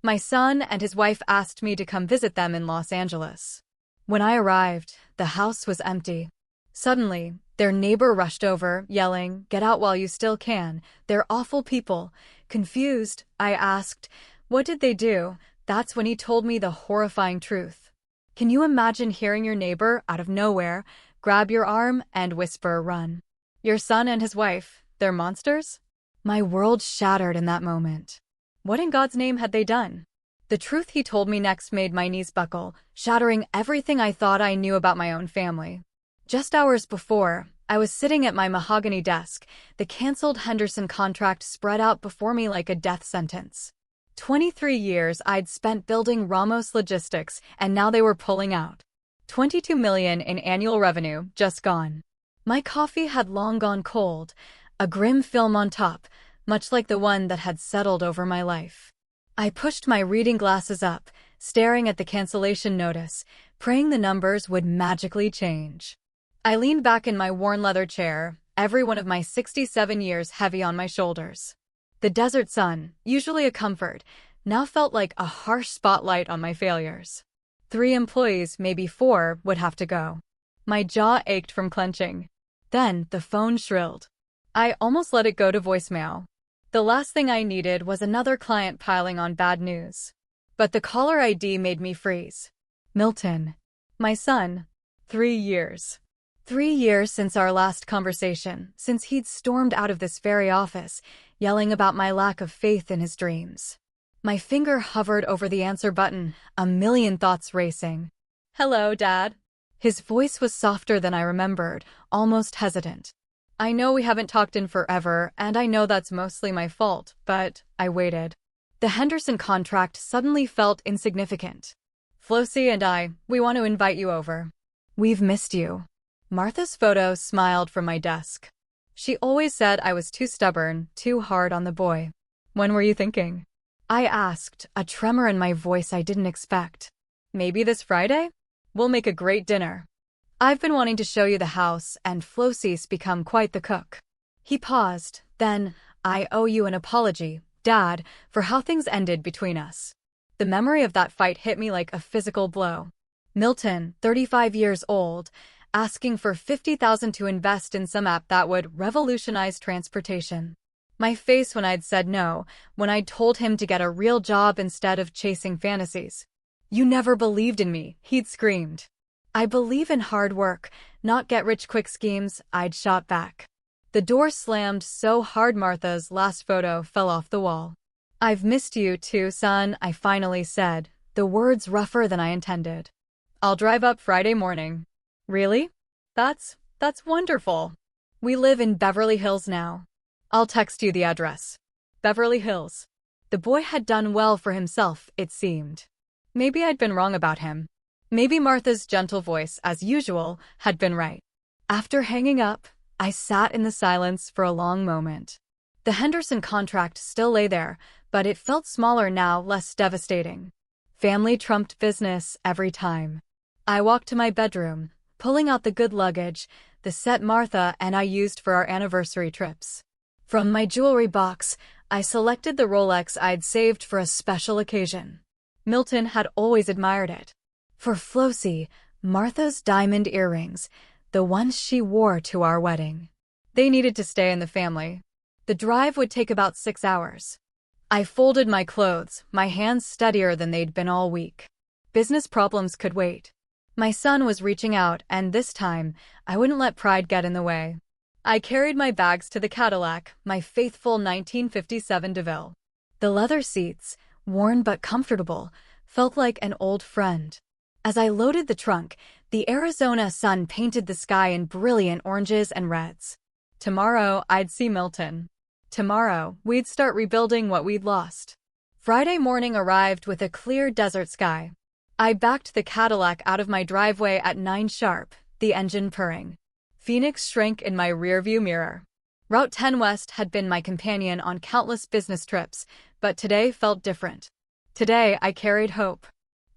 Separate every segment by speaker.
Speaker 1: My son and his wife asked me to come visit them in Los Angeles. When I arrived, the house was empty. Suddenly, their neighbor rushed over, yelling, "Get out while you still can. They're awful people." Confused, I asked, "What did they do?" That's when he told me the horrifying truth. Can you imagine hearing your neighbor, out of nowhere, grab your arm and whisper, "Run"? Your son and his wife, they're monsters? My world shattered in that moment. What in God's name had they done? The truth he told me next made my knees buckle, shattering everything I thought I knew about my own family. Just hours before, I was sitting at my mahogany desk, the canceled Henderson contract spread out before me like a death sentence. 23 years I'd spent building Ramos Logistics, and now they were pulling out. $22 million in annual revenue, just gone. My coffee had long gone cold, a grim film on top, much like the one that had settled over my life. I pushed my reading glasses up, staring at the cancellation notice, praying the numbers would magically change. I leaned back in my worn leather chair, every one of my 67 years heavy on my shoulders. The desert sun, usually a comfort, now felt like a harsh spotlight on my failures. 3 employees, maybe 4, would have to go. My jaw ached from clenching. Then the phone shrilled. I almost let it go to voicemail. The last thing I needed was another client piling on bad news. But the caller ID made me freeze. Milton. My son. 3 years. 3 years since our last conversation, since he'd stormed out of this very office, yelling about my lack of faith in his dreams. My finger hovered over the answer button, a million thoughts racing. "Hello, Dad." His voice was softer than I remembered, almost hesitant. "I know we haven't talked in forever, and I know that's mostly my fault, but..." I waited. The Henderson contract suddenly felt insignificant. "Flossie and we want to invite you over. We've missed you." Martha's photo smiled from my desk. She always said I was too stubborn, too hard on the boy. "When were you thinking?" I asked, a tremor in my voice I didn't expect. "Maybe this Friday? We'll make a great dinner. I've been wanting to show you the house, and Flossie's become quite the cook." He paused, then, "I owe you an apology, Dad, for how things ended between us." The memory of that fight hit me like a physical blow. Milton, 35 years old, asking for $50,000 to invest in some app that would revolutionize transportation. My face when I'd said no, when I'd told him to get a real job instead of chasing fantasies. "You never believed in me," he'd screamed. "I believe in hard work, not get-rich-quick schemes," I'd shot back. The door slammed so hard Martha's last photo fell off the wall. "I've missed you too, son," I finally said, the words rougher than I intended. "I'll drive up Friday morning." "Really? That's wonderful. We live in Beverly Hills now. I'll text you the address." Beverly Hills. The boy had done well for himself, it seemed. Maybe I'd been wrong about him. Maybe Martha's gentle voice, as usual, had been right. After hanging up, I sat in the silence for a long moment. The Henderson contract still lay there, but it felt smaller now, less devastating. Family trumped business every time. I walked to my bedroom, pulling out the good luggage, the set Martha and I used for our anniversary trips. From my jewelry box, I selected the Rolex I'd saved for a special occasion. Milton had always admired it. For Flossie, Martha's diamond earrings, the ones she wore to our wedding. They needed to stay in the family. The drive would take about 6 hours. I folded my clothes, my hands steadier than they'd been all week. Business problems could wait. My son was reaching out, and this time, I wouldn't let pride get in the way. I carried my bags to the Cadillac, my faithful 1957 DeVille. The leather seats, worn but comfortable, felt like an old friend. As I loaded the trunk, the Arizona sun painted the sky in brilliant oranges and reds. Tomorrow, I'd see Milton. Tomorrow, we'd start rebuilding what we'd lost. Friday morning arrived with a clear desert sky. I backed the Cadillac out of my driveway at 9 sharp, the engine purring. Phoenix shrank in my rearview mirror. Route 10 West had been my companion on countless business trips, but today felt different. Today, I carried hope.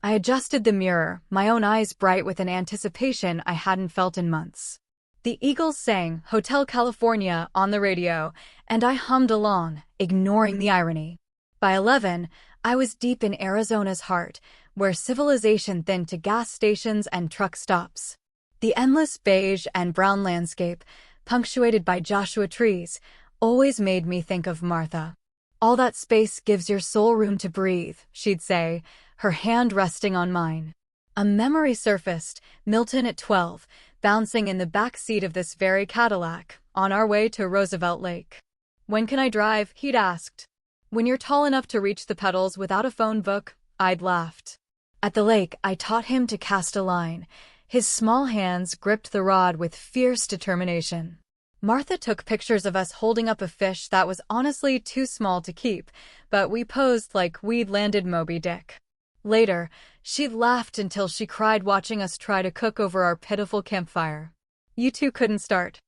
Speaker 1: I adjusted the mirror, my own eyes bright with an anticipation I hadn't felt in months. The Eagles sang Hotel California on the radio, and I hummed along, ignoring the irony. By 11, I was deep in Arizona's heart, where civilization thinned to gas stations and truck stops. The endless beige and brown landscape, punctuated by Joshua trees, always made me think of Martha. "All that space gives your soul room to breathe," she'd say, her hand resting on mine. A memory surfaced, Milton at 12, bouncing in the back seat of this very Cadillac, on our way to Roosevelt Lake. "When can I drive?" he'd asked. "When you're tall enough to reach the pedals without a phone book," I'd laughed. At the lake, I taught him to cast a line. His small hands gripped the rod with fierce determination. Martha took pictures of us holding up a fish that was honestly too small to keep, but we posed like we'd landed Moby Dick. Later, she'd laughed until she cried watching us try to cook over our pitiful campfire. "You two couldn't start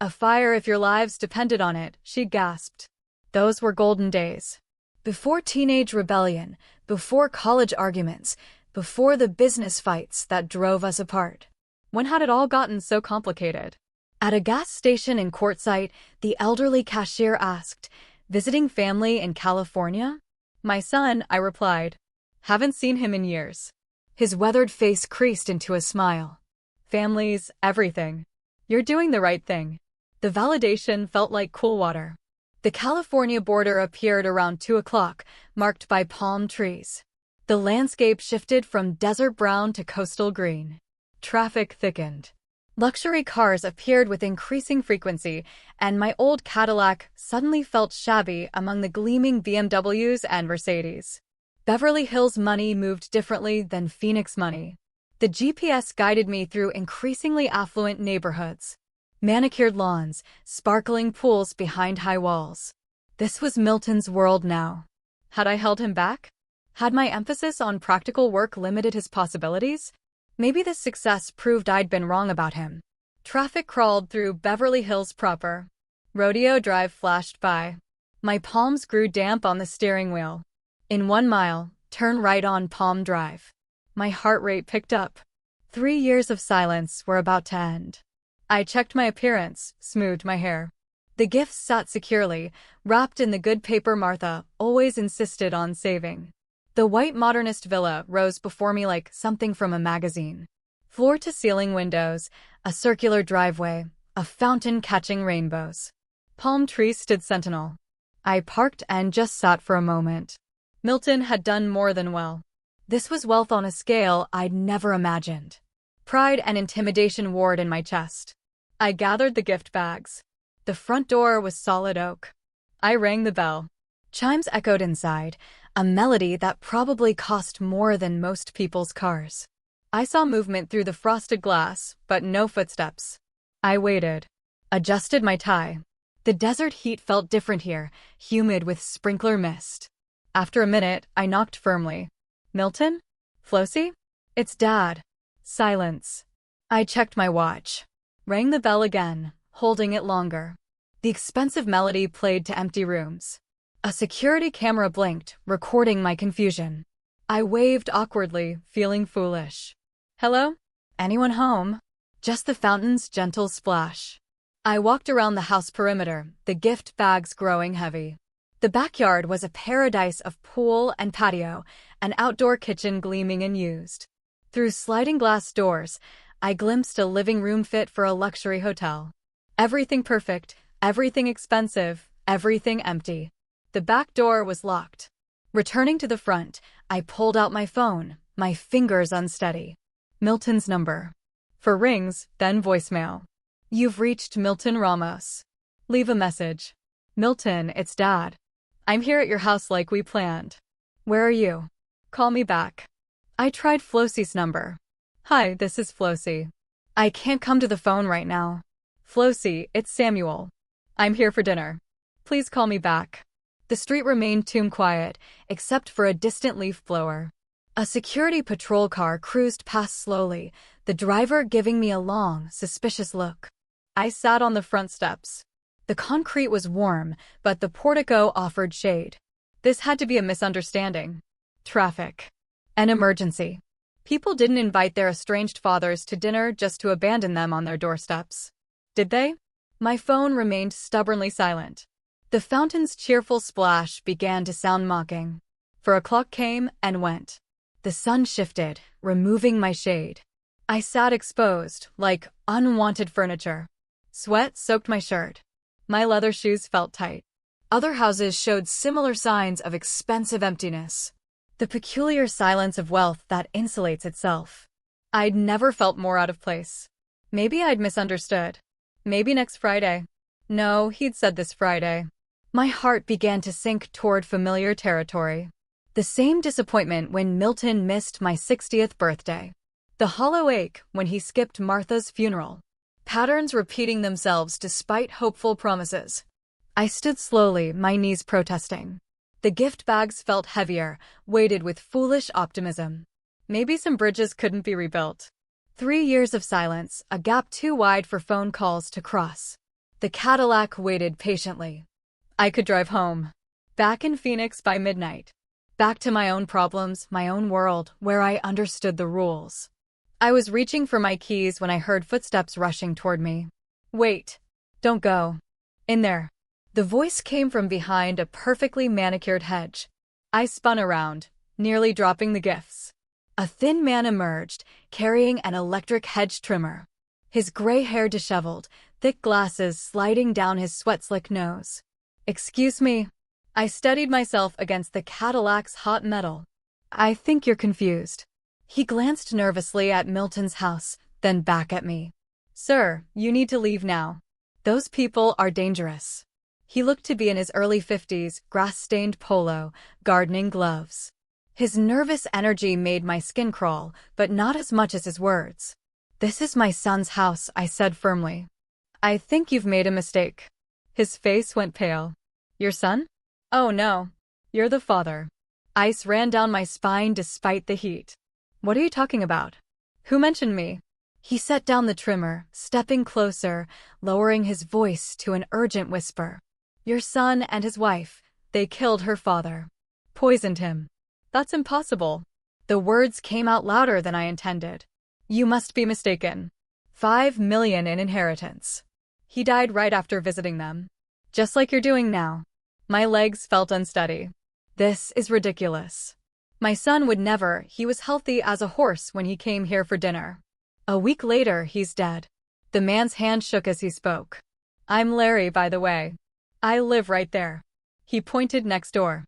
Speaker 1: a fire if your lives depended on it," she gasped. Those were golden days. Before teenage rebellion, before college arguments, before the business fights that drove us apart. When had it all gotten so complicated? At a gas station in Quartzsite, the elderly cashier asked, "Visiting family in California?" "My son," I replied. "Haven't seen him in years." His weathered face creased into a smile. "Family's everything. You're doing the right thing." The validation felt like cool water. The California border appeared around 2 o'clock, marked by palm trees. The landscape shifted from desert brown to coastal green. Traffic thickened. Luxury cars appeared with increasing frequency, and my old Cadillac suddenly felt shabby among the gleaming BMWs and Mercedes. Beverly Hills money moved differently than Phoenix money. The GPS guided me through increasingly affluent neighborhoods. Manicured lawns, sparkling pools behind high walls. This was Milton's world now. Had I held him back? Had my emphasis on practical work limited his possibilities? Maybe this success proved I'd been wrong about him. Traffic crawled through Beverly Hills proper. Rodeo Drive flashed by. My palms grew damp on the steering wheel. In 1 mile, turn right on Palm Drive. My heart rate picked up. 3 years of silence were about to end. I checked my appearance, smoothed my hair. The gifts sat securely, wrapped in the good paper Martha always insisted on saving. The white modernist villa rose before me like something from a magazine. Floor-to-ceiling windows, a circular driveway, a fountain catching rainbows. Palm trees stood sentinel. I parked and just sat for a moment. Milton had done more than well. This was wealth on a scale I'd never imagined. Pride and intimidation warred in my chest. I gathered the gift bags. The front door was solid oak. I rang the bell. Chimes echoed inside, a melody that probably cost more than most people's cars. I saw movement through the frosted glass, but no footsteps. I waited. Adjusted my tie. The desert heat felt different here, humid with sprinkler mist. After a minute, I knocked firmly. "Milton? Flossie? It's Dad." Silence. I checked my watch. Rang the bell again, holding it longer. The expensive melody played to empty rooms. A security camera blinked, recording my confusion. I waved awkwardly, feeling foolish. "Hello? Anyone home?" Just the fountain's gentle splash. I walked around the house perimeter, the gift bags growing heavy. The backyard was a paradise of pool and patio, an outdoor kitchen gleaming and used. Through sliding glass doors, I glimpsed a living room fit for a luxury hotel. Everything perfect, everything expensive, everything empty. The back door was locked. Returning to the front, I pulled out my phone, my fingers unsteady. Milton's number. For rings, then voicemail. "You've reached Milton Ramos. Leave a message." "Milton, it's Dad. I'm here at your house like we planned. Where are you? Call me back." I tried Flossie's number. "Hi, this is Flossie. I can't come to the phone right now." "Flossie, it's Samuel. I'm here for dinner. Please call me back." The street remained tomb quiet, except for a distant leaf blower. A security patrol car cruised past slowly, the driver giving me a long, suspicious look. I sat on the front steps. The concrete was warm, but the portico offered shade. This had to be a misunderstanding. Traffic. An emergency. People didn't invite their estranged fathers to dinner just to abandon them on their doorsteps. Did they? My phone remained stubbornly silent. The fountain's cheerful splash began to sound mocking. For a clock came and went. The sun shifted, removing my shade. I sat exposed, like unwanted furniture. Sweat soaked my shirt. My leather shoes felt tight. Other houses showed similar signs of expensive emptiness. The peculiar silence of wealth that insulates itself. I'd never felt more out of place. Maybe I'd misunderstood. Maybe next Friday. No, he'd said this Friday. My heart began to sink toward familiar territory. The same disappointment when Milton missed my 60th birthday. The hollow ache when he skipped Martha's funeral. Patterns repeating themselves despite hopeful promises. I stood slowly, my knees protesting. The gift bags felt heavier, weighted with foolish optimism. Maybe some bridges couldn't be rebuilt. 3 years of silence, a gap too wide for phone calls to cross. The Cadillac waited patiently. I could drive home. Back in Phoenix by midnight. Back to my own problems, my own world, where I understood the rules. I was reaching for my keys when I heard footsteps rushing toward me. Wait. Don't go. In there. The voice came from behind a perfectly manicured hedge. I spun around, nearly dropping the gifts. A thin man emerged, carrying an electric hedge trimmer. His gray hair disheveled, thick glasses sliding down his sweat-slick nose. Excuse me. I steadied myself against the Cadillac's hot metal. I think you're confused. He glanced nervously at Milton's house, then back at me. Sir, you need to leave now. Those people are dangerous. He looked to be in his early 50s, grass-stained polo, gardening gloves. His nervous energy made my skin crawl, but not as much as his words. This is my son's house, I said firmly. I think you've made a mistake. His face went pale. Your son? Oh no. You're the father. Ice ran down my spine despite the heat. What are you talking about? Who mentioned me? He set down the trimmer, stepping closer, lowering his voice to an urgent whisper. Your son and his wife, they killed her father. Poisoned him. That's impossible. The words came out louder than I intended. You must be mistaken. 5 million in inheritance. He died right after visiting them. Just like you're doing now. My legs felt unsteady. This is ridiculous. My son would never, he was healthy as a horse when he came here for dinner. A week later, he's dead. The man's hand shook as he spoke. I'm Larry, by the way. I live right there. He pointed next door.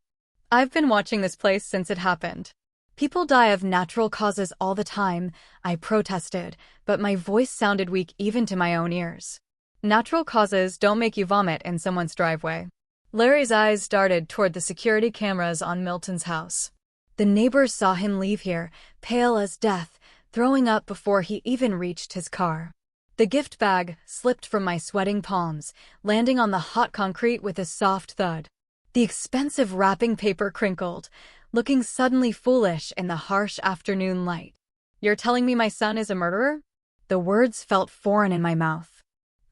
Speaker 1: I've been watching this place since it happened. People die of natural causes all the time, I protested, but my voice sounded weak even to my own ears. Natural causes don't make you vomit in someone's driveway. Larry's eyes darted toward the security cameras on Milton's house. The neighbors saw him leave here, pale as death, throwing up before he even reached his car. The gift bag slipped from my sweating palms, landing on the hot concrete with a soft thud. The expensive wrapping paper crinkled, looking suddenly foolish in the harsh afternoon light. You're telling me my son is a murderer? The words felt foreign in my mouth.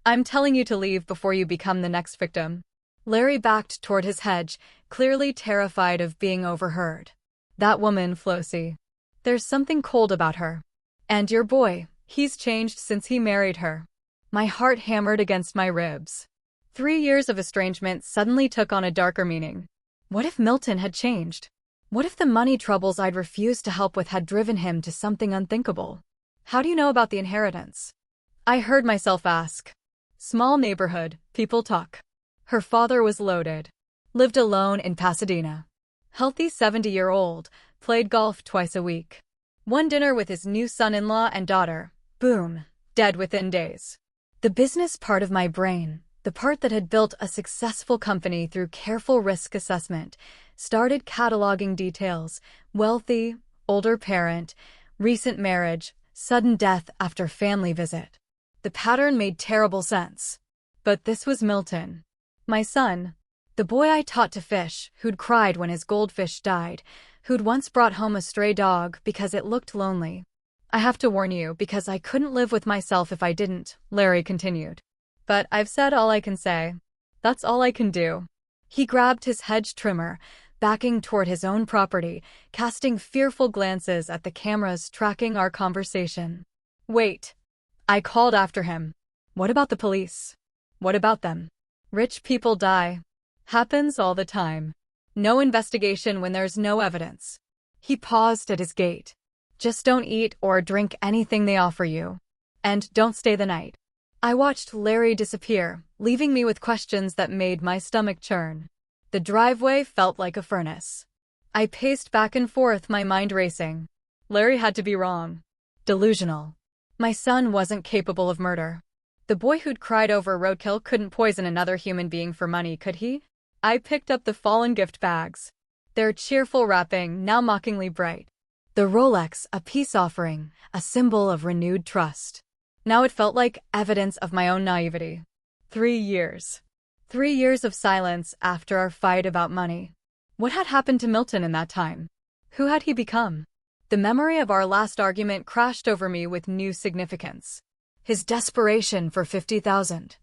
Speaker 1: I'm telling you to leave before you become the next victim. Larry backed toward his hedge, clearly terrified of being overheard. That woman, Flossie. There's something cold about her. And your boy, he's changed since he married her. My heart hammered against my ribs. 3 years of estrangement suddenly took on a darker meaning. What if Milton had changed? What if the money troubles I'd refused to help with had driven him to something unthinkable? How do you know about the inheritance? I heard myself ask. Small neighborhood, people talk. Her father was loaded. Lived alone in Pasadena. Healthy 70-year-old, played golf twice a week. One dinner with his new son-in-law and daughter. Boom, dead within days. The business part of my brain, the part that had built a successful company through careful risk assessment, started cataloging details: wealthy, older parent, recent marriage, sudden death after family visit. The pattern made terrible sense. But this was Milton. My son. The boy I taught to fish, who'd cried when his goldfish died, who'd once brought home a stray dog because it looked lonely. I have to warn you because I couldn't live with myself if I didn't, Larry continued. But I've said all I can say. That's all I can do. He grabbed his hedge trimmer, backing toward his own property, casting fearful glances at the cameras tracking our conversation. Wait. I called after him. What about the police? What about them? Rich people die. Happens all the time. No investigation when there's no evidence. He paused at his gate. Just don't eat or drink anything they offer you. And don't stay the night. I watched Larry disappear, leaving me with questions that made my stomach churn. The driveway felt like a furnace. I paced back and forth, my mind racing. Larry had to be wrong. Delusional. My son wasn't capable of murder. The boy who'd cried over roadkill couldn't poison another human being for money, could he? I picked up the fallen gift bags. Their cheerful wrapping, now mockingly bright. The Rolex, a peace offering, a symbol of renewed trust. Now it felt like evidence of my own naivety. 3 years. 3 years of silence after our fight about money. What had happened to Milton in that time? Who had he become? The memory of our last argument crashed over me with new significance. His desperation for $50,000.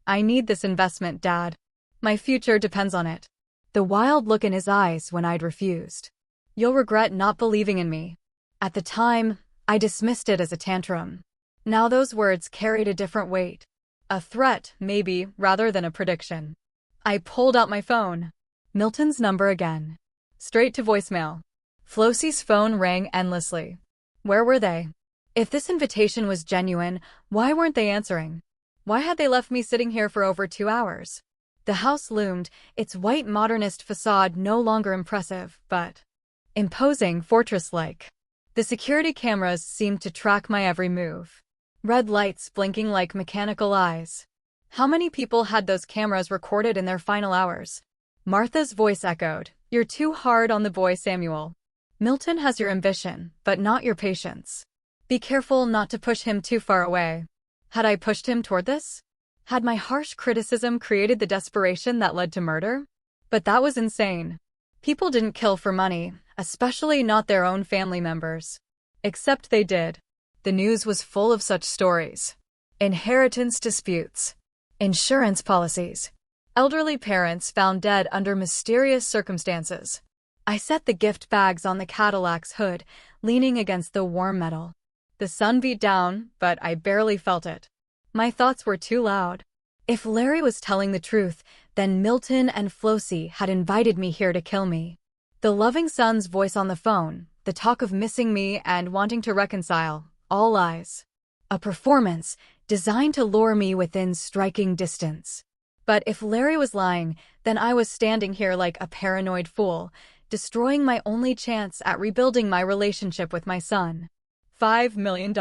Speaker 1: I need this investment, Dad. My future depends on it. The wild look in his eyes when I'd refused. You'll regret not believing in me. At the time, I dismissed it as a tantrum. Now those words carried a different weight. A threat, maybe, rather than a prediction. I pulled out my phone. Milton's number again. Straight to voicemail. Flosie's phone rang endlessly. Where were they? If this invitation was genuine, why weren't they answering? Why had they left me sitting here for over 2 hours? The house loomed, its white modernist facade no longer impressive, but imposing, fortress-like. The security cameras seemed to track my every move. Red lights blinking like mechanical eyes. How many people had those cameras recorded in their final hours? Martha's voice echoed. You're too hard on the boy, Samuel. Milton has your ambition, but not your patience. Be careful not to push him too far away. Had I pushed him toward this? Had my harsh criticism created the desperation that led to murder? But that was insane. People didn't kill for money, especially not their own family members. Except they did. The news was full of such stories. Inheritance disputes. Insurance policies. Elderly parents found dead under mysterious circumstances. I set the gift bags on the Cadillac's hood, leaning against the warm metal. The sun beat down, but I barely felt it. My thoughts were too loud. If Larry was telling the truth, then Milton and Flosie had invited me here to kill me. The loving son's voice on the phone, the talk of missing me and wanting to reconcile, all lies. A performance designed to lure me within striking distance. But if Larry was lying, then I was standing here like a paranoid fool, destroying my only chance at rebuilding my relationship with my son. $5 million.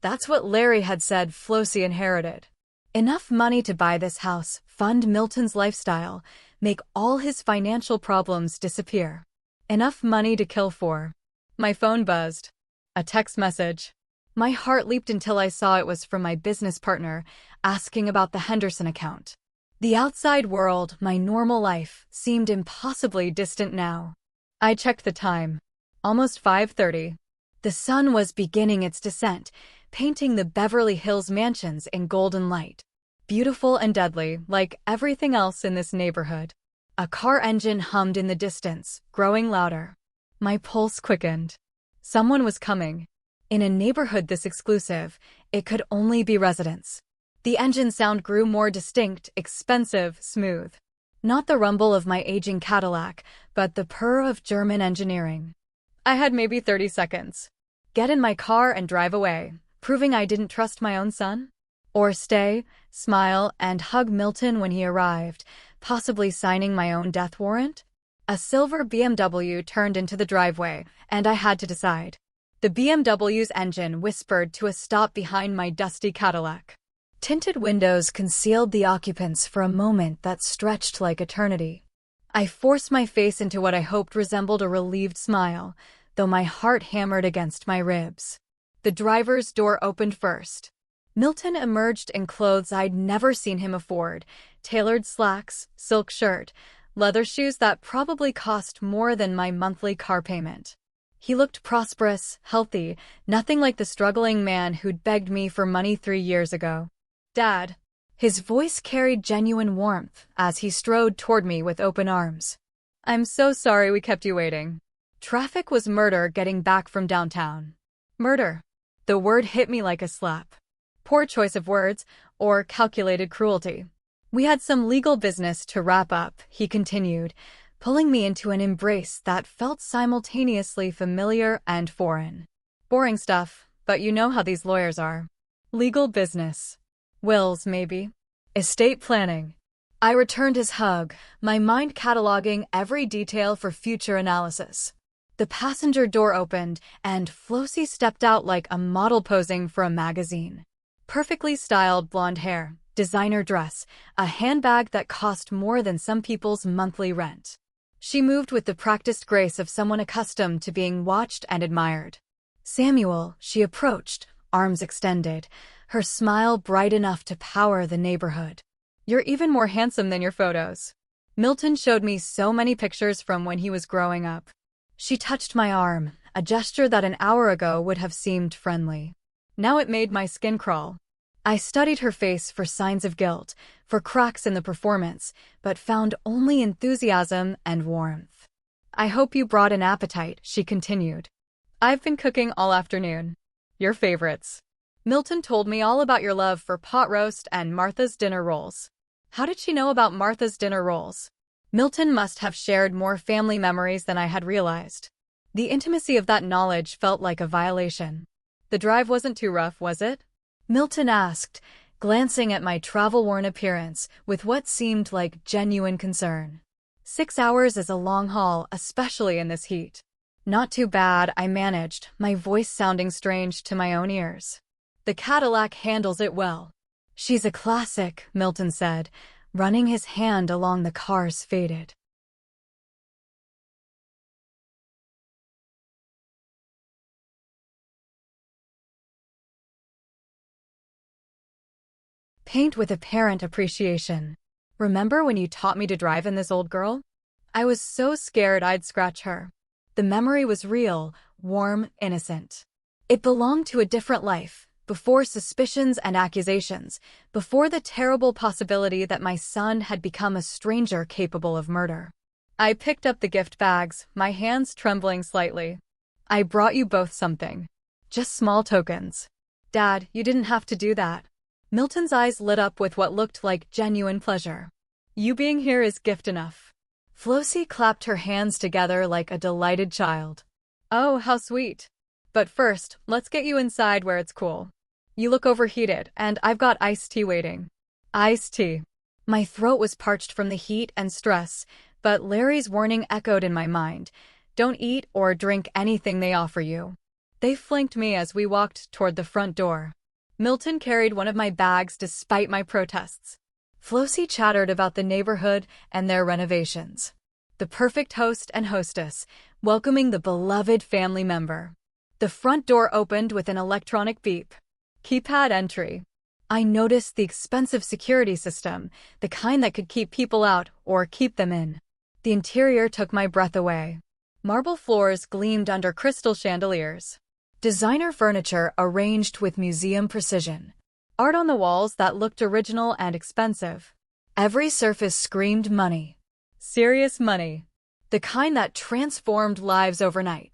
Speaker 1: That's what Larry had said Flosie inherited. Enough money to buy this house, fund Milton's lifestyle, make all his financial problems disappear. Enough money to kill for. My phone buzzed. A text message. My heart leaped until I saw it was from my business partner, asking about the Henderson account. The outside world, my normal life, seemed impossibly distant now. I checked the time. Almost 5:30. The sun was beginning its descent, painting the Beverly Hills mansions in golden light. Beautiful and deadly, like everything else in this neighborhood. A car engine hummed in the distance, growing louder. My pulse quickened. Someone was coming. In a neighborhood this exclusive, it could only be residents. The engine sound grew more distinct, expensive, smooth. Not the rumble of my aging Cadillac, but the purr of German engineering. I had maybe 30 seconds. Get in my car and drive away, proving I didn't trust my own son? Or stay, smile, and hug Milton when he arrived, possibly signing my own death warrant? A silver BMW turned into the driveway, and I had to decide. The BMW's engine whispered to a stop behind my dusty Cadillac. Tinted windows concealed the occupants for a moment that stretched like eternity. I forced my face into what I hoped resembled a relieved smile, though my heart hammered against my ribs. The driver's door opened first. Milton emerged in clothes I'd never seen him afford, tailored slacks, silk shirt, leather shoes that probably cost more than my monthly car payment. He looked prosperous, healthy, nothing like the struggling man who'd begged me for money 3 years ago. Dad. His voice carried genuine warmth as he strode toward me with open arms. I'm so sorry we kept you waiting. Traffic was murder getting back from downtown. Murder. The word hit me like a slap. Poor choice of words, or calculated cruelty. We had some legal business to wrap up, he continued, pulling me into an embrace that felt simultaneously familiar and foreign. Boring stuff, but you know how these lawyers are. Legal business. Wills, maybe. Estate planning. I returned his hug, my mind cataloging every detail for future analysis. The passenger door opened, and Flossie stepped out like a model posing for a magazine. Perfectly styled blonde hair, designer dress, a handbag that cost more than some people's monthly rent. She moved with the practiced grace of someone accustomed to being watched and admired. Samuel, she approached, arms extended, her smile bright enough to power the neighborhood. You're even more handsome than your photos. Milton showed me so many pictures from when he was growing up. She touched my arm, a gesture that an hour ago would have seemed friendly. Now it made my skin crawl. I studied her face for signs of guilt, for cracks in the performance, but found only enthusiasm and warmth. I hope you brought an appetite, she continued. I've been cooking all afternoon. Your favorites. Milton told me all about your love for pot roast and Martha's dinner rolls. How did she know about Martha's dinner rolls? Milton must have shared more family memories than I had realized. The intimacy of that knowledge felt like a violation. The drive wasn't too rough, was it? Milton asked, glancing at my travel-worn appearance with what seemed like genuine concern. 6 hours is a long haul, especially in this heat. Not too bad, I managed, my voice sounding strange to my own ears. The Cadillac handles it well. She's a classic, Milton said, running his hand along the car's faded paint with apparent appreciation. Remember when you taught me to drive in this old girl? I was so scared I'd scratch her. The memory was real, warm, innocent. It belonged to a different life, before suspicions and accusations, before the terrible possibility that my son had become a stranger capable of murder. I picked up the gift bags, my hands trembling slightly. I brought you both something. Just small tokens. Dad, you didn't have to do that. Milton's eyes lit up with what looked like genuine pleasure. You being here is gift enough. Flossie clapped her hands together like a delighted child. Oh, how sweet. But first, let's get you inside where it's cool. You look overheated, and I've got iced tea waiting. Iced tea. My throat was parched from the heat and stress, but Larry's warning echoed in my mind. Don't eat or drink anything they offer you. They flanked me as we walked toward the front door. Milton carried one of my bags despite my protests. Flossie chattered about the neighborhood and their renovations. The perfect host and hostess, welcoming the beloved family member. The front door opened with an electronic beep. Keypad entry. I noticed the expensive security system, the kind that could keep people out or keep them in. The interior took my breath away. Marble floors gleamed under crystal chandeliers. Designer furniture arranged with museum precision. Art on the walls that looked original and expensive. Every surface screamed money. Serious money. The kind that transformed lives overnight.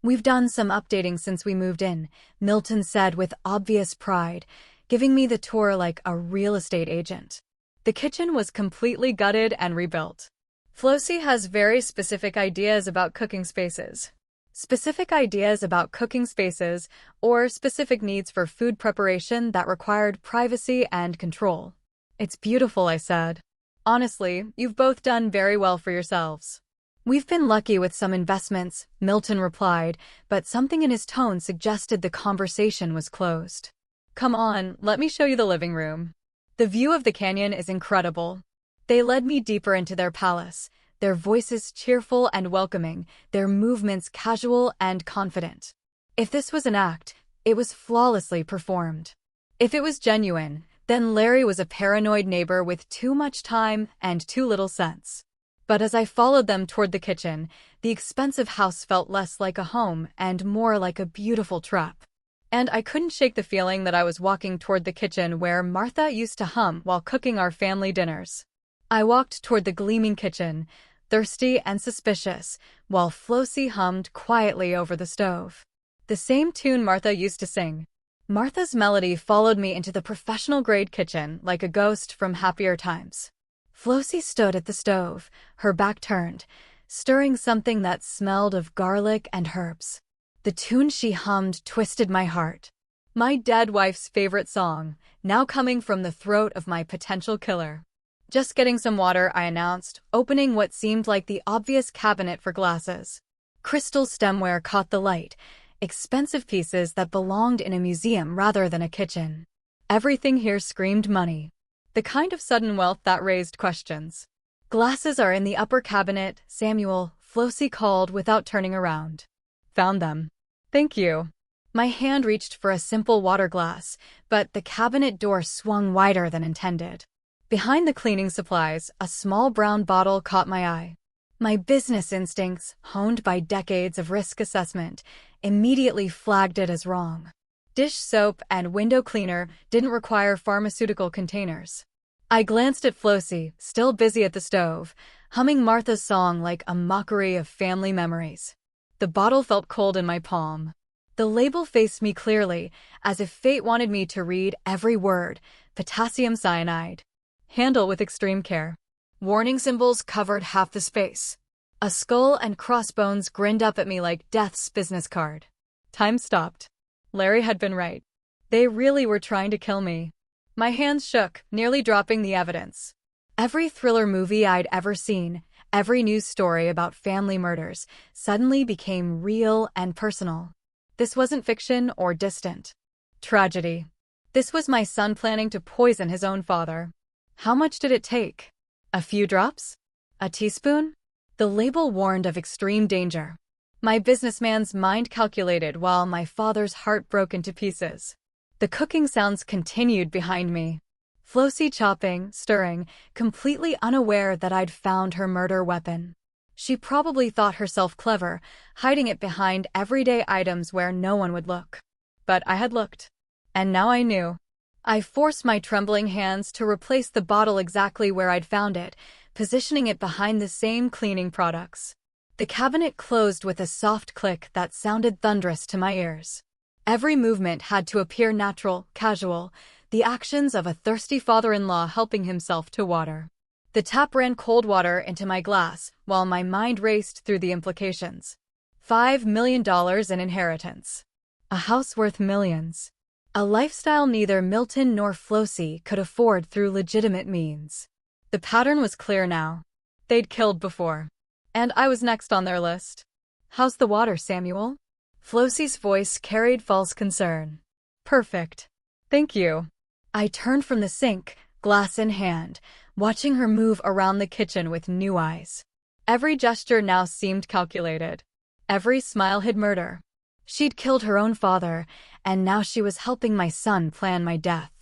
Speaker 1: We've done some updating since we moved in, Milton said with obvious pride, giving me the tour like a real estate agent. The kitchen was completely gutted and rebuilt. Flossie has very specific ideas about cooking spaces. Specific ideas about cooking spaces or specific needs for food preparation that required privacy and control. It's beautiful, I said. Honestly, you've both done very well for yourselves. We've been lucky with some investments, Milton replied, but something in his tone suggested the conversation was closed. Come on, let me show you the living room. The view of the canyon is incredible. They led me deeper into their palace, their voices cheerful and welcoming, their movements casual and confident. If this was an act, it was flawlessly performed. If it was genuine, then Larry was a paranoid neighbor with too much time and too little sense. But as I followed them toward the kitchen, the expensive house felt less like a home and more like a beautiful trap. And I couldn't shake the feeling that I was walking toward the kitchen where Martha used to hum while cooking our family dinners. I walked toward the gleaming kitchen, thirsty and suspicious, while Flossie hummed quietly over the stove. The same tune Martha used to sing. Martha's melody followed me into the professional-grade kitchen like a ghost from happier times. Flossie stood at the stove, her back turned, stirring something that smelled of garlic and herbs. The tune she hummed twisted my heart. My dead wife's favorite song, now coming from the throat of my potential killer. "Just getting some water," I announced, opening what seemed like the obvious cabinet for glasses. Crystal stemware caught the light, expensive pieces that belonged in a museum rather than a kitchen. Everything here screamed money. The kind of sudden wealth that raised questions. "Glasses are in the upper cabinet, Samuel," Flossie called without turning around. "Found them. Thank you." My hand reached for a simple water glass, but the cabinet door swung wider than intended. Behind the cleaning supplies, a small brown bottle caught my eye. My business instincts, honed by decades of risk assessment, immediately flagged it as wrong. Dish soap and window cleaner didn't require pharmaceutical containers. I glanced at Flossie, still busy at the stove, humming Martha's song like a mockery of family memories. The bottle felt cold in my palm. The label faced me clearly, as if fate wanted me to read every word. Potassium cyanide. Handle with extreme care. Warning symbols covered half the space. A skull and crossbones grinned up at me like death's business card. Time stopped. Larry had been right. They really were trying to kill me. My hands shook, nearly dropping the evidence. Every thriller movie I'd ever seen, every news story about family murders, suddenly became real and personal. This wasn't fiction or distant. Tragedy. This was my son planning to poison his own father. How much did it take? A few drops? A teaspoon? The label warned of extreme danger. My businessman's mind calculated while my father's heart broke into pieces. The cooking sounds continued behind me. Flossie chopping, stirring, completely unaware that I'd found her murder weapon. She probably thought herself clever, hiding it behind everyday items where no one would look. But I had looked. And now I knew. I forced my trembling hands to replace the bottle exactly where I'd found it, positioning it behind the same cleaning products. The cabinet closed with a soft click that sounded thunderous to my ears. Every movement had to appear natural, casual, the actions of a thirsty father-in-law helping himself to water. The tap ran cold water into my glass, while my mind raced through the implications. $5 million in inheritance. A house worth millions. A lifestyle neither Milton nor Flossie could afford through legitimate means. The pattern was clear now. They'd killed before. And I was next on their list. "How's the water, Samuel?" Flossie's voice carried false concern. "Perfect. Thank you." I turned from the sink, glass in hand, watching her move around the kitchen with new eyes. Every gesture now seemed calculated. Every smile hid murder. She'd killed her own father, and now she was helping my son plan my death.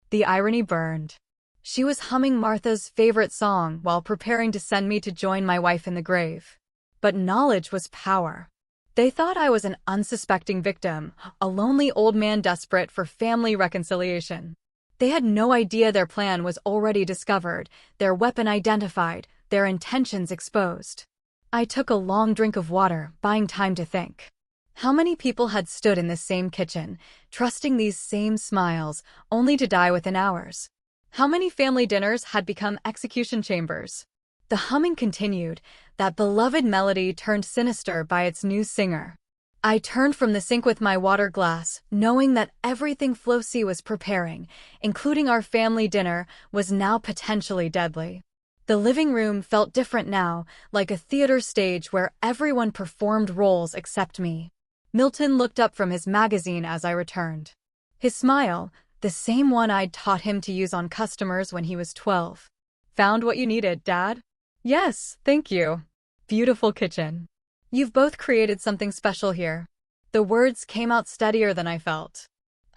Speaker 1: The irony burned. She was humming Martha's favorite song while preparing to send me to join my wife in the grave. But knowledge was power. They thought I was an unsuspecting victim, a lonely old man desperate for family reconciliation. They had no idea their plan was already discovered, their weapon identified, their intentions exposed. I took a long drink of water, buying time to think. How many people had stood in this same kitchen, trusting these same smiles, only to die within hours? How many family dinners had become execution chambers? The humming continued, that beloved melody turned sinister by its new singer. I turned from the sink with my water glass, knowing that everything Flossie was preparing, including our family dinner, was now potentially deadly. The living room felt different now, like a theater stage where everyone performed roles except me. Milton looked up from his magazine as I returned. His smile, the same one I'd taught him to use on customers when he was 12. "Found what you needed, Dad?" "Yes, thank you." "Beautiful kitchen. You've both created something special here." The words came out steadier than I felt.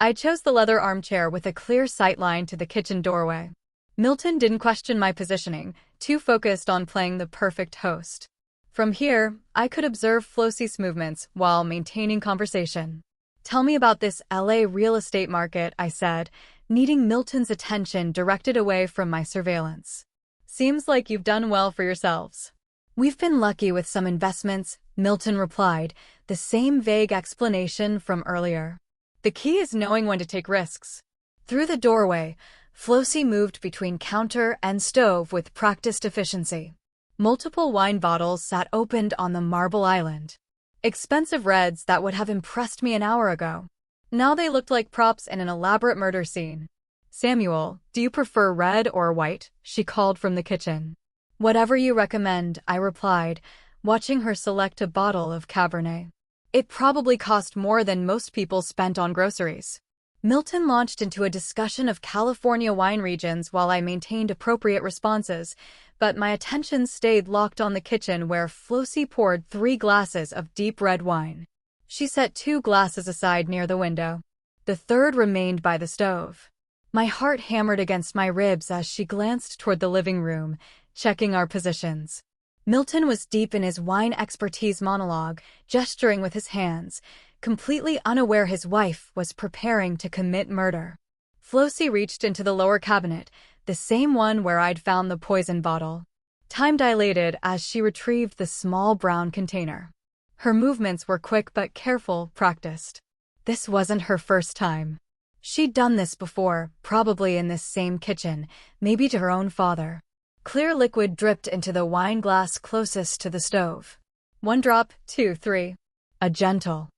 Speaker 1: I chose the leather armchair with a clear sightline to the kitchen doorway. Milton didn't question my positioning, too focused on playing the perfect host. From here, I could observe Flossie's movements while maintaining conversation. "Tell me about this LA real estate market," I said, needing Milton's attention directed away from my surveillance. "Seems like you've done well for yourselves." "We've been lucky with some investments," Milton replied, the same vague explanation from earlier. "The key is knowing when to take risks." Through the doorway, Flossie moved between counter and stove with practiced efficiency. Multiple wine bottles sat opened on the marble island. Expensive reds that would have impressed me an hour ago. Now they looked like props in an elaborate murder scene. "Samuel, do you prefer red or white?" she called from the kitchen. "Whatever you recommend," I replied, watching her select a bottle of Cabernet. It probably cost more than most people spent on groceries. Milton launched into a discussion of California wine regions while I maintained appropriate responses, but my attention stayed locked on the kitchen where Flossie poured 3 glasses of deep red wine. She set 2 glasses aside near the window. The third remained by the stove. My heart hammered against my ribs as she glanced toward the living room, checking our positions. Milton was deep in his wine expertise monologue, gesturing with his hands, completely unaware his wife was preparing to commit murder. Flossie reached into the lower cabinet, the same one where I'd found the poison bottle. Time dilated as she retrieved the small brown container. Her movements were quick but careful, practiced. This wasn't her first time. She'd done this before, probably in this same kitchen, maybe to her own father. Clear liquid dripped into the wine glass closest to the stove. 1 drop, 2, 3. A gentle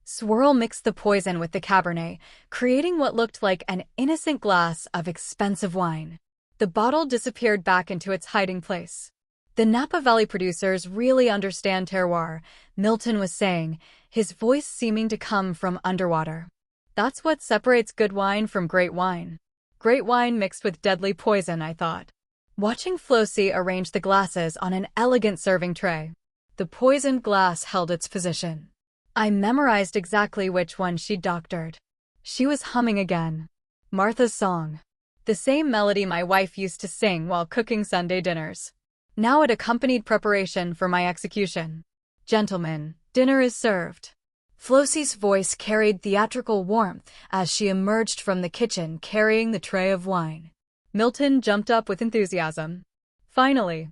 Speaker 1: swirl mixed the poison with the Cabernet, creating what looked like an innocent glass of expensive wine. The bottle disappeared back into its hiding place. "The Napa Valley producers really understand terroir," Milton was saying, his voice seeming to come from underwater. "That's what separates good wine from great wine." Great wine mixed with deadly poison, I thought. Watching Flossie arrange the glasses on an elegant serving tray. The poisoned glass held its position. I memorized exactly which one she'd doctored. She was humming again. Martha's song. The same melody my wife used to sing while cooking Sunday dinners. Now it accompanied preparation for my execution. "Gentlemen, dinner is served." Flossie's voice carried theatrical warmth as she emerged from the kitchen carrying the tray of wine. Milton jumped up with enthusiasm. "Finally.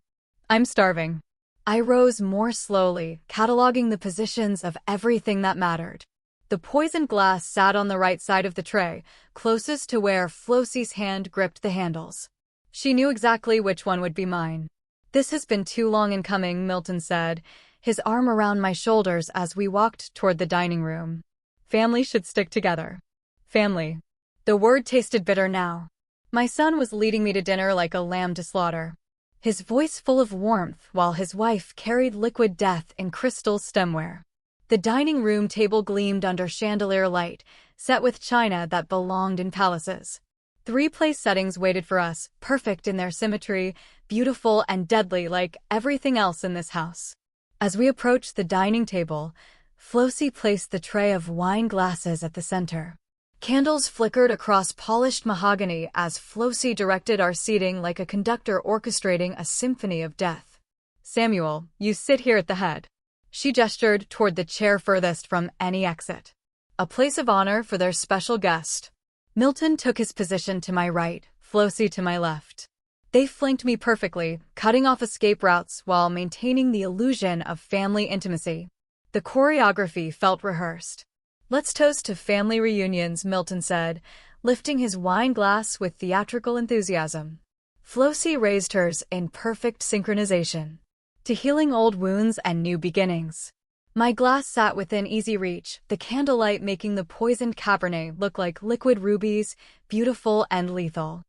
Speaker 1: I'm starving." I rose more slowly, cataloging the positions of everything that mattered. The poisoned glass sat on the right side of the tray, closest to where Flossie's hand gripped the handles. She knew exactly which one would be mine. "This has been too long in coming," Milton said, his arm around my shoulders as we walked toward the dining room. "Family should stick together." Family. The word tasted bitter now. My son was leading me to dinner like a lamb to slaughter. His voice full of warmth while his wife carried liquid death in crystal stemware. The dining room table gleamed under chandelier light, set with china that belonged in palaces. 3 place settings waited for us, perfect in their symmetry, beautiful and deadly like everything else in this house. As we approached the dining table, Flossie placed the tray of wine glasses at the center. Candles flickered across polished mahogany as Flossie directed our seating like a conductor orchestrating a symphony of death. "Samuel, you sit here at the head." She gestured toward the chair furthest from any exit. "A place of honor for their special guest." Milton took his position to my right, Flossie to my left. They flanked me perfectly, cutting off escape routes while maintaining the illusion of family intimacy. The choreography felt rehearsed. "Let's toast to family reunions," Milton said, lifting his wine glass with theatrical enthusiasm. Flossie raised hers in perfect synchronization. "To healing old wounds and new beginnings." My glass sat within easy reach, the candlelight making the poisoned Cabernet look like liquid rubies, beautiful and lethal.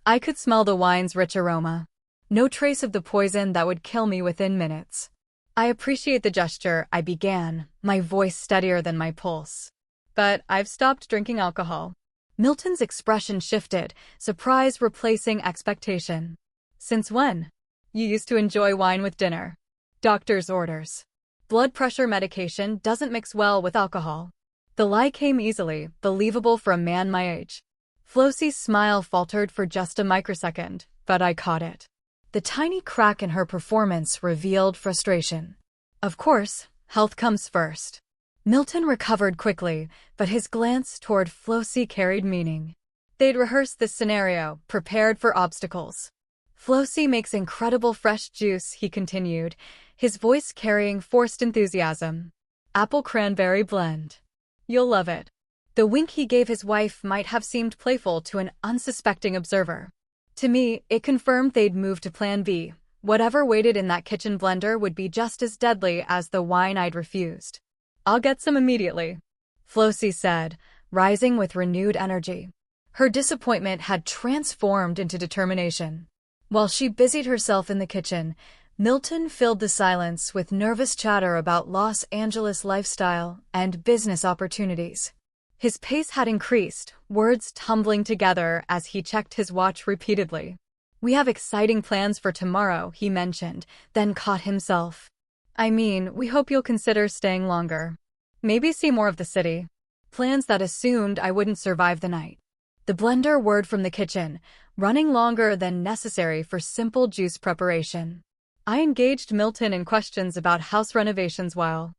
Speaker 1: I could smell the wine's rich aroma. No trace of the poison that would kill me within minutes. "I appreciate the gesture," I began, my voice steadier than my pulse. "But I've stopped drinking alcohol." Milton's expression shifted, surprise replacing expectation. "Since when?" "You used to enjoy wine with dinner." "Doctor's orders." "Blood pressure medication doesn't mix well with alcohol." The lie came easily, believable for a man my age. Flossie's smile faltered for just a microsecond, but I caught it. The tiny crack in her performance revealed frustration. "Of course, health comes first." Milton recovered quickly, but his glance toward Flossie carried meaning. They'd rehearsed this scenario, prepared for obstacles. "Flossie makes incredible fresh juice," he continued, his voice carrying forced enthusiasm. "Apple cranberry blend. You'll love it." The wink he gave his wife might have seemed playful to an unsuspecting observer. To me, it confirmed they'd moved to Plan B, Whatever waited in that kitchen blender would be just as deadly as the wine I'd refused. I'll get some immediately, Flossie said, rising with renewed energy. Her disappointment had transformed into determination. While she busied herself in the kitchen, Milton filled the silence with nervous chatter about Los Angeles lifestyle and business opportunities. His pace had increased, words tumbling together as he checked his watch repeatedly. We have exciting plans for tomorrow, he mentioned, then caught himself. I mean, we hope you'll consider staying longer. Maybe see more of the city. Plans that assumed I wouldn't survive the night. The blender whirred from the kitchen, running longer than necessary for simple juice preparation. I engaged Milton in questions about house renovations while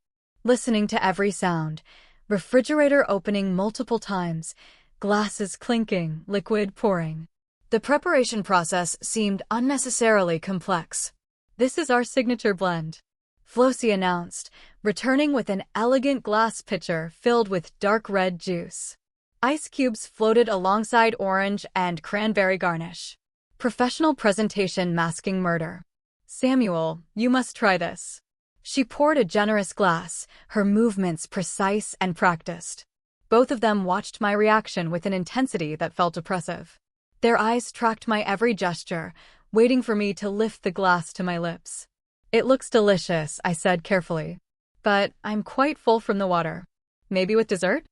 Speaker 1: listening to every sound. Refrigerator opening multiple times, glasses clinking, liquid pouring. The preparation process seemed unnecessarily complex. This is our signature blend, Flossie announced, returning with an elegant glass pitcher filled with dark red juice. Ice cubes floated alongside orange and cranberry garnish. Professional presentation masking murder. Samuel, you must try this. She poured a generous glass, her movements precise and practiced. Both of them watched my reaction with an intensity that felt oppressive. Their eyes tracked my every gesture, waiting for me to lift the glass to my lips. It looks delicious, I said carefully. But I'm quite full from the water. Maybe with dessert?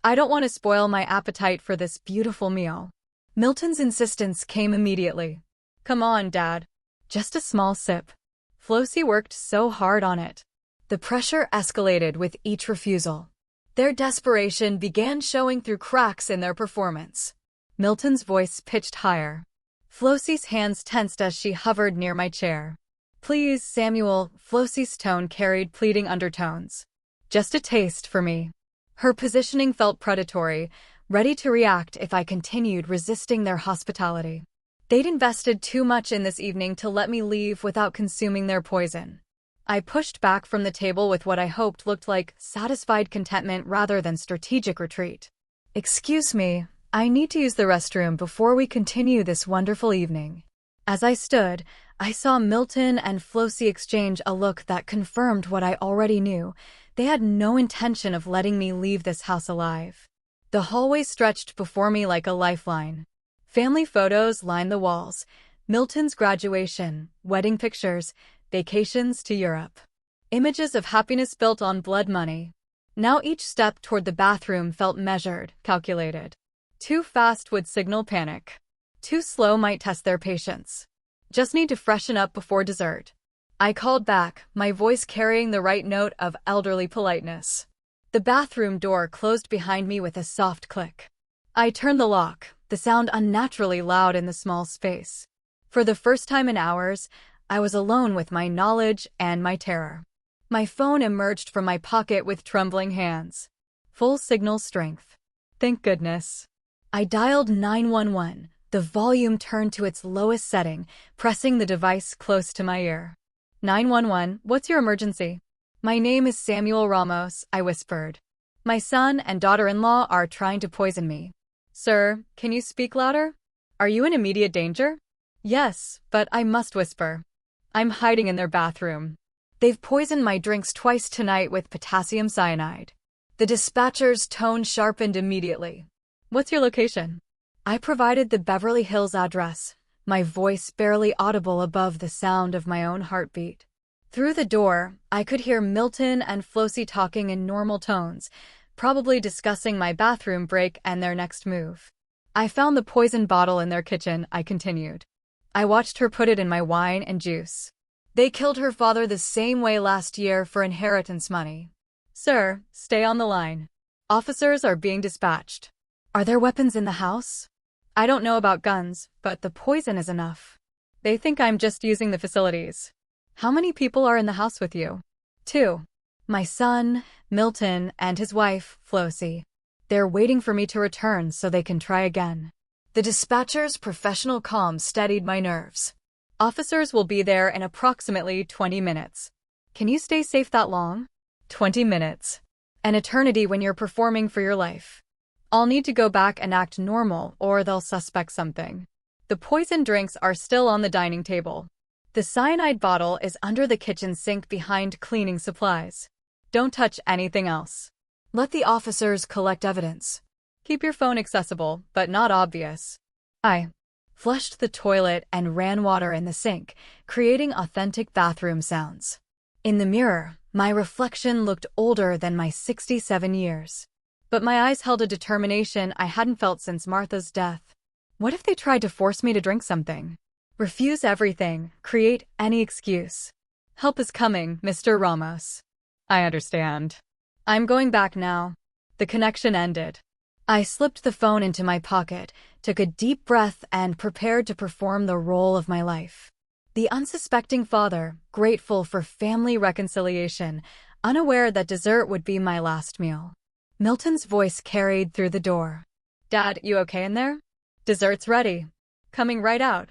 Speaker 1: I don't want to spoil my appetite for this beautiful meal. Milton's insistence came immediately. Come on, Dad. Just a small sip. Flossie worked so hard on it. The pressure escalated with each refusal. Their desperation began showing through cracks in their performance. Milton's voice pitched higher. Flossie's hands tensed as she hovered near my chair. Please, Samuel, Flossie's tone carried pleading undertones. Just a taste for me. Her positioning felt predatory, ready to react if I continued resisting their hospitality. They'd invested too much in this evening to let me leave without consuming their poison. I pushed back from the table with what I hoped looked like satisfied contentment rather than strategic retreat. Excuse me, I need to use the restroom before we continue this wonderful evening. As I stood, I saw Milton and Flossie exchange a look that confirmed what I already knew. They had no intention of letting me leave this house alive. The hallway stretched before me like a lifeline. Family photos lined the walls. Milton's graduation, wedding pictures, vacations to Europe. Images of happiness built on blood money. Now each step toward the bathroom felt measured, calculated. Too fast would signal panic. Too slow might test their patience. Just need to freshen up before dessert. I called back, my voice carrying the right note of elderly politeness. The bathroom door closed behind me with a soft click. I turned the lock, the sound unnaturally loud in the small space. For the first time in hours, I was alone with my knowledge and my terror. My phone emerged from my pocket with trembling hands. Full signal strength. Thank goodness. I dialed 911, the volume turned to its lowest setting, pressing the device close to my ear. 911, what's your emergency? My name is Samuel Ramos, I whispered. My son and daughter-in-law are trying to poison me. Sir, can you speak louder? Are you in immediate danger? Yes, but I must whisper. I'm hiding in their bathroom. They've poisoned my drinks twice tonight with potassium cyanide. The dispatcher's tone sharpened immediately. What's your location? I provided the Beverly Hills address, my voice barely audible above the sound of my own heartbeat. Through the door, I could hear Milton and Flossie talking in normal tones, probably discussing my bathroom break and their next move. I found the poison bottle in their kitchen, I continued. I watched her put it in my wine and juice. They killed her father the same way last year for inheritance money. Sir, stay on the line. Officers are being dispatched. Are there weapons in the house? I don't know about guns, but the poison is enough. They think I'm just using the facilities. How many people are in the house with you? 2. My son, Milton, and his wife, Flossie. They're waiting for me to return so they can try again. The dispatcher's professional calm steadied my nerves. Officers will be there in approximately 20 minutes. Can you stay safe that long? 20 minutes. An eternity when you're performing for your life. I'll need to go back and act normal or they'll suspect something. The poison drinks are still on the dining table. The cyanide bottle is under the kitchen sink behind cleaning supplies. Don't touch anything else. Let the officers collect evidence. Keep your phone accessible, but not obvious. I flushed the toilet and ran water in the sink, creating authentic bathroom sounds. In the mirror, my reflection looked older than my 67 years. But my eyes held a determination I hadn't felt since Martha's death. What if they tried to force me to drink something? Refuse everything, create any excuse. Help is coming, Mr. Ramos. I understand. I'm going back now. The connection ended. I slipped the phone into my pocket, took a deep breath, and prepared to perform the role of my life. The unsuspecting father, grateful for family reconciliation, unaware that dessert would be my last meal. Milton's voice carried through the door. Dad, you okay in there? Dessert's ready. Coming right out.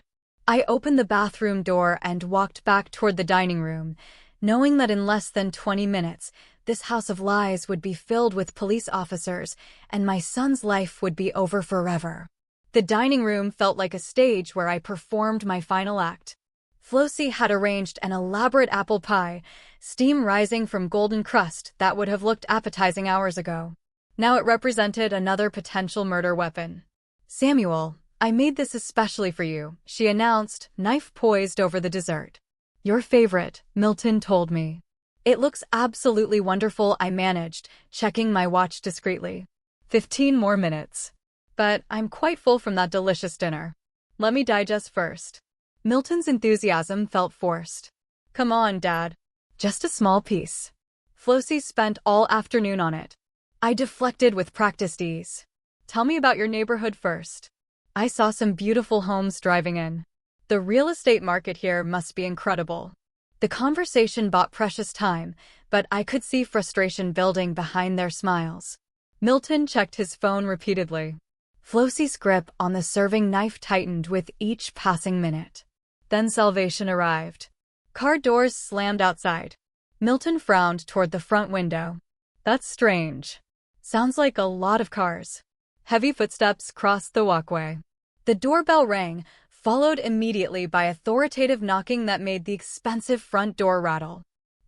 Speaker 1: I opened the bathroom door and walked back toward the dining room, knowing that in less than 20 minutes, this house of lies would be filled with police officers, and my son's life would be over forever. The dining room felt like a stage where I performed my final act. Flossie had arranged an elaborate apple pie, steam rising from golden crust that would have looked appetizing hours ago. Now it represented another potential murder weapon. Samuel, I made this especially for you, she announced, knife poised over the dessert. Your favorite, Milton told me. It looks absolutely wonderful, I managed, checking my watch discreetly. 15 more minutes. But I'm quite full from that delicious dinner. Let me digest first. Milton's enthusiasm felt forced. Come on, Dad. Just a small piece. Flossie spent all afternoon on it. I deflected with practiced ease. Tell me about your neighborhood first. I saw some beautiful homes driving in. The real estate market here must be incredible. The conversation bought precious time, but I could see frustration building behind their smiles. Milton checked his phone repeatedly. Flossie's grip on the serving knife tightened with each passing minute. Then salvation arrived. Car doors slammed outside. Milton frowned toward the front window. That's strange. Sounds like a lot of cars. Heavy footsteps crossed the walkway. The doorbell rang, followed immediately by authoritative knocking that made the expensive front door rattle.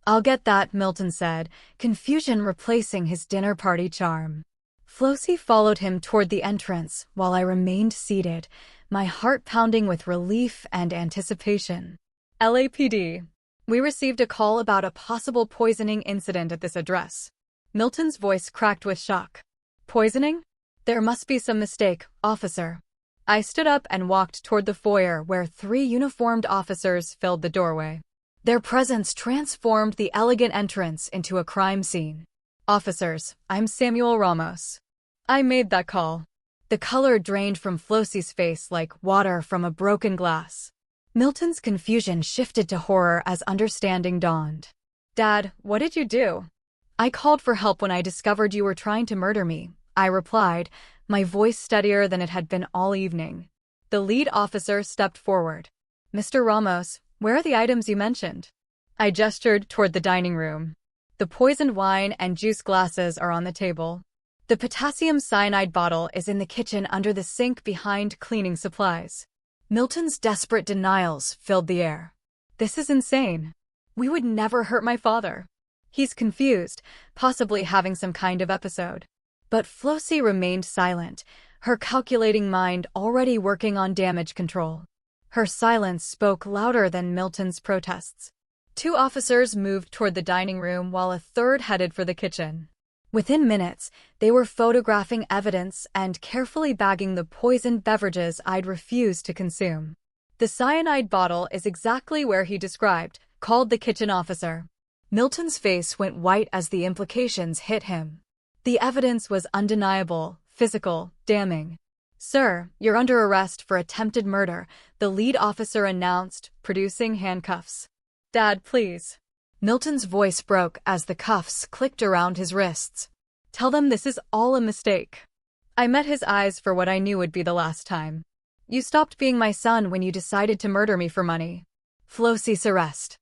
Speaker 1: I'll get that, Milton said, confusion replacing his dinner party charm. Flossie followed him toward the entrance while I remained seated, my heart pounding with relief and anticipation. LAPD. We received a call about a possible poisoning incident at this address. Milton's voice cracked with shock. Poisoning? There must be some mistake, officer. I stood up and walked toward the foyer where 3 uniformed officers filled the doorway. Their presence transformed the elegant entrance into a crime scene. Officers, I'm Samuel Ramos. I made that call. The color drained from Flossie's face like water from a broken glass. Milton's confusion shifted to horror as understanding dawned. Dad, what did you do? I called for help when I discovered you were trying to murder me, I replied, my voice steadier than it had been all evening. The lead officer stepped forward. Mr. Ramos, where are the items you mentioned? I gestured toward the dining room. The poisoned wine and juice glasses are on the table. The potassium cyanide bottle is in the kitchen under the sink behind cleaning supplies. Milton's desperate denials filled the air. This is insane. We would never hurt my father. He's confused, possibly having some kind of episode. But Flossie remained silent, her calculating mind already working on damage control. Her silence spoke louder than Milton's protests. 2 officers moved toward the dining room while a third headed for the kitchen. Within minutes, they were photographing evidence and carefully bagging the poisoned beverages I'd refused to consume. The cyanide bottle is exactly where he described, called the kitchen officer. Milton's face went white as the implications hit him. The evidence was undeniable, physical, damning. Sir, you're under arrest for attempted murder, the lead officer announced, producing handcuffs. Dad, please. Milton's voice broke as the cuffs clicked around his wrists. Tell them this is all a mistake. I met his eyes for what I knew would be the last time. You stopped being my son when you decided to murder me for money. Flossie's arrest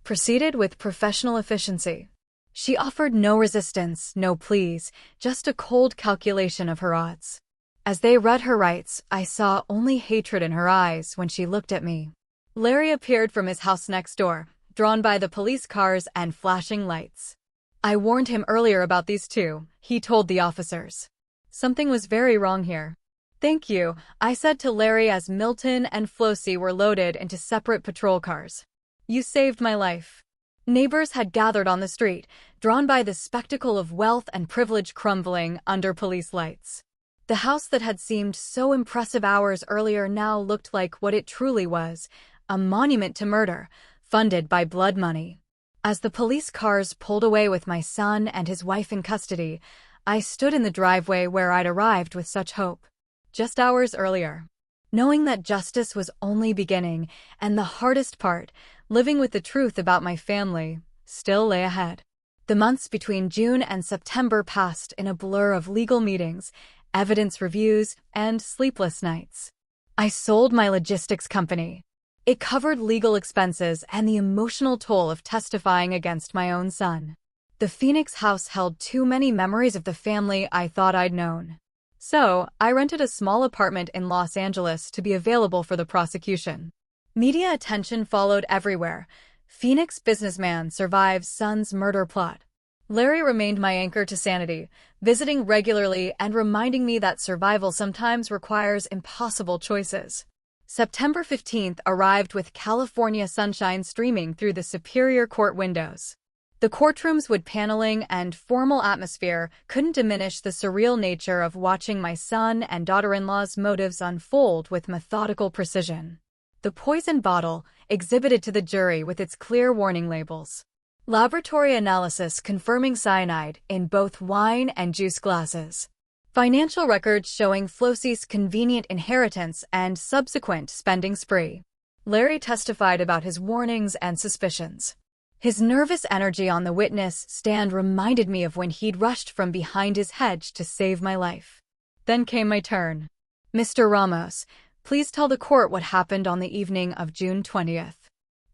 Speaker 1: proceeded with professional efficiency. She offered no resistance, no pleas, just a cold calculation of her odds. As they read her rights, I saw only hatred in her eyes when she looked at me. Larry appeared from his house next door, drawn by the police cars and flashing lights. I warned him earlier about these two, he told the officers. Something was very wrong here. Thank you, I said to Larry as Milton and Flossie were loaded into separate patrol cars. You saved my life. Neighbors had gathered on the street, drawn by the spectacle of wealth and privilege crumbling under police lights. The house that had seemed so impressive hours earlier now looked like what it truly was, a monument to murder, funded by blood money. As the police cars pulled away with my son and his wife in custody, I stood in the driveway where I'd arrived with such hope. Just hours earlier. Knowing that justice was only beginning, and the hardest part, living with the truth about my family, still lay ahead. The months between June and September passed in a blur of legal meetings, evidence reviews, and sleepless nights. I sold my logistics company. It covered legal expenses and the emotional toll of testifying against my own son. The Phoenix house held too many memories of the family I thought I'd known. So, I rented a small apartment in Los Angeles to be available for the prosecution. Media attention followed everywhere. Phoenix businessman survives son's murder plot. Larry remained my anchor to sanity, visiting regularly and reminding me that survival sometimes requires impossible choices. September 15th arrived with California sunshine streaming through the Superior Court windows. The courtroom's wood paneling and formal atmosphere couldn't diminish the surreal nature of watching my son and daughter-in-law's motives unfold with methodical precision. The poison bottle, exhibited to the jury with its clear warning labels. Laboratory analysis confirming cyanide in both wine and juice glasses. Financial records showing Flossie's convenient inheritance and subsequent spending spree. Larry testified about his warnings and suspicions. His nervous energy on the witness stand reminded me of when he'd rushed from behind his hedge to save my life. Then came my turn. Mr. Ramos, please tell the court what happened on the evening of June 20th.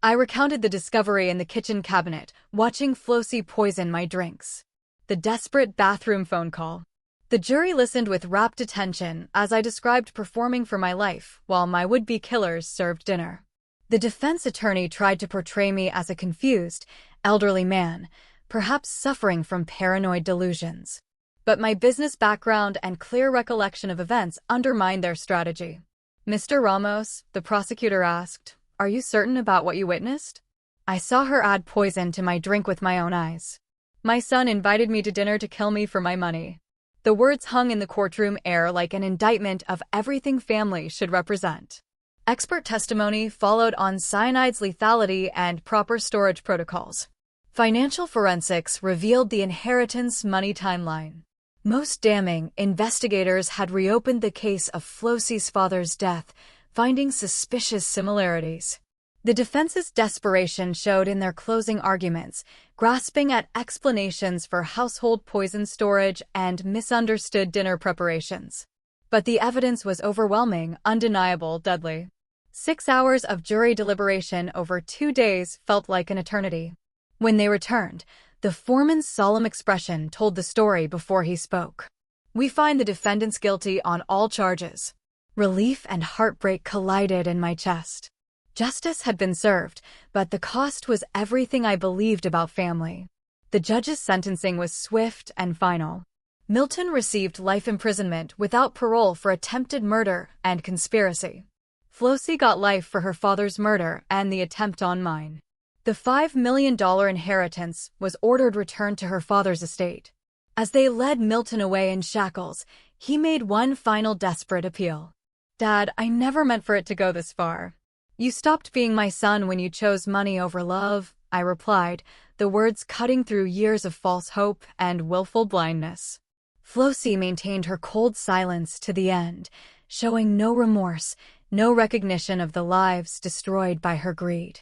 Speaker 1: I recounted the discovery in the kitchen cabinet, watching Flossie poison my drinks. The desperate bathroom phone call. The jury listened with rapt attention as I described performing for my life while my would-be killers served dinner. The defense attorney tried to portray me as a confused, elderly man, perhaps suffering from paranoid delusions. But my business background and clear recollection of events undermined their strategy. Mr. Ramos, the prosecutor asked, are you certain about what you witnessed? I saw her add poison to my drink with my own eyes. My son invited me to dinner to kill me for my money. The words hung in the courtroom air like an indictment of everything family should represent. Expert testimony followed on cyanide's lethality and proper storage protocols. Financial forensics revealed the inheritance money timeline. Most damning, investigators had reopened the case of Flossie's father's death, finding suspicious similarities. The defense's desperation showed in their closing arguments, grasping at explanations for household poison storage and misunderstood dinner preparations. But the evidence was overwhelming, undeniable, deadly. 6 hours of jury deliberation over 2 days felt like an eternity. When they returned, the foreman's solemn expression told the story before he spoke. We find the defendants guilty on all charges. Relief and heartbreak collided in my chest. Justice had been served, but the cost was everything I believed about family. The judge's sentencing was swift and final. Milton received life imprisonment without parole for attempted murder and conspiracy. Flossie got life for her father's murder and the attempt on mine. The $5 million inheritance was ordered returned to her father's estate. As they led Milton away in shackles, he made one final desperate appeal. Dad, I never meant for it to go this far. You stopped being my son when you chose money over love, I replied, the words cutting through years of false hope and willful blindness. Flossie maintained her cold silence to the end, showing no remorse, no recognition of the lives destroyed by her greed.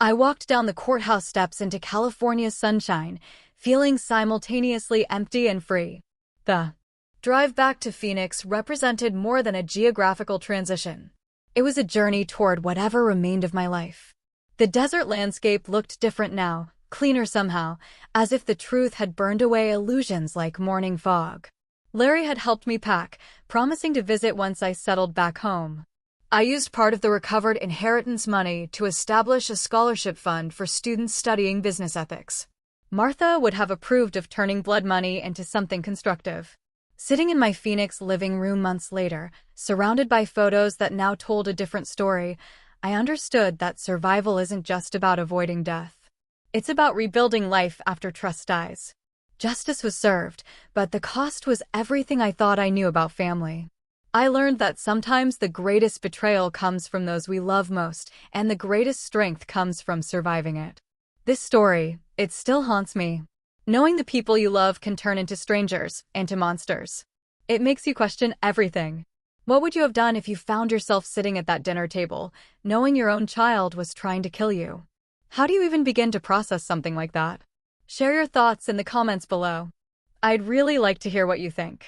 Speaker 1: I walked down the courthouse steps into California's sunshine, feeling simultaneously empty and free. The drive back to Phoenix represented more than a geographical transition. It was a journey toward whatever remained of my life. The desert landscape looked different now, cleaner somehow, as if the truth had burned away illusions like morning fog. Larry had helped me pack, promising to visit once I settled back home. I used part of the recovered inheritance money to establish a scholarship fund for students studying business ethics. Martha would have approved of turning blood money into something constructive. Sitting in my Phoenix living room months later, surrounded by photos that now told a different story, I understood that survival isn't just about avoiding death. It's about rebuilding life after trust dies. Justice was served, but the cost was everything I thought I knew about family. I learned that sometimes the greatest betrayal comes from those we love most, and the greatest strength comes from surviving it. This story, it still haunts me. Knowing the people you love can turn into strangers, into monsters. It makes you question everything. What would you have done if you found yourself sitting at that dinner table, knowing your own child was trying to kill you? How do you even begin to process something like that? Share your thoughts in the comments below. I'd really like to hear what you think.